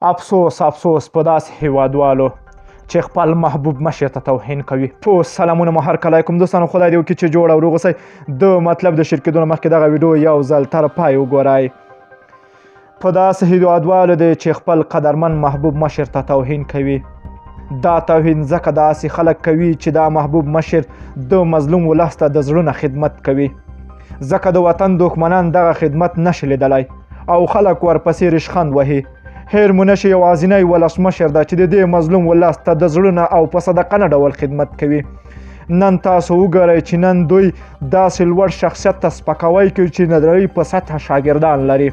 افسوس افسوس په داسې هیوادوالو چې خپل محبوب مشر ته توهین کوي. سلامونه مو هرکلی کوم دوستانو، خدای دې وکړي چې جوړ او روغ اوسئ. د مطلب د شیر کېدو نه مخکې دغه ویډیو یو ځل تر پای وګورئ. په داسې هیوادوالو دی چې خپل قدرمن محبوب مشر ته توهین کوي. دا توهین ځکه داسې خلک کوي چې دا محبوب مشر د مظلوم ولس ته د زړه نه خدمت کوي، ځکه د وطن دښمنان دغه خدمت نشي لیدلی او خلک ورپسې ریشخند وهي. هیر مونشي یوازینی ولسمشر ده چې د دې مظلوم ولس ته د زړه نه او په صدقانه ډول خدمت کوي. نن تاسو وګورئ چې نن دوی داسې لوړ شخصیت ته سپکاوی کوي چې نړۍ په سطحه شاګردان لري.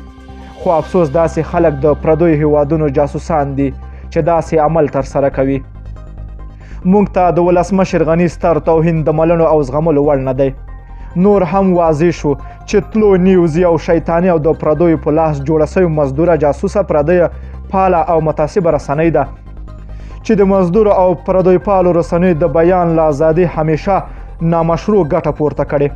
خو افسوس داسې خلک د پردیو هیوادونو جاسوسان دي چې داسې عمل ترسره کوي. موږ ته د ولسمشر غني ستر توهین د منلو او زغملو وړ نه دی. نور هم واضح شو چې تلو نیوز یو شیطاني او د پردیو په لاس جوړه سوې مزدوره جاسوسه پردیه پاله او متعصبه رسنۍ ده چې د مزدورو او پردیو پالو رسنیو د بیان له ازادۍ همیشه نامشروع ګټه پورته کړې.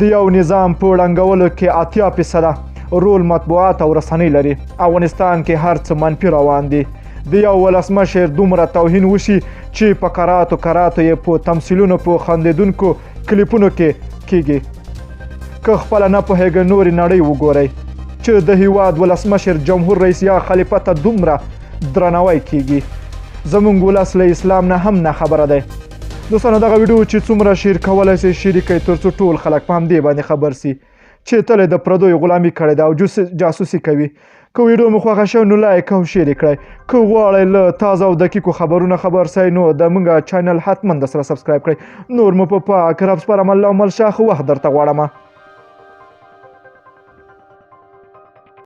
د یو نظام په ړنګولو کې 80% رول مطبوعات او رسنۍ لري. افغانستان کې هر څه منفي روان دي. د یو ولسمشر دومره توهین وشي چې په کراتو یې په تمثیلونو په خندېدونکو کلیپونو کې کیږي. که خپله نه پوهېږئ نورې نړۍ وګورئ چې د هیواد ولسمشر جمهور رئیس یا خلیفه ته دومره درناوی کیږي. زموږ ولس له اسلام نه هم نه خبره دی. دوستانو دغه ویډیو چې څومره شیر کولی سئ شریک کړئ ترڅو ټول خلک په همدې باندې خبر سي چې تل د پردیو غلامي کړې ده او جاسوسي کوي. که ویډیو مو خوښه شوه نو لایک او شیر یې کړئ. که غواړئ له تازه او دقیقو خبرونه خبر سئ نو د موږ چینل حتما درسره سبسکرایب کړئ. نور مو په پاک رب سپارم. الله مل شاه، ښه وخت درته غواړم.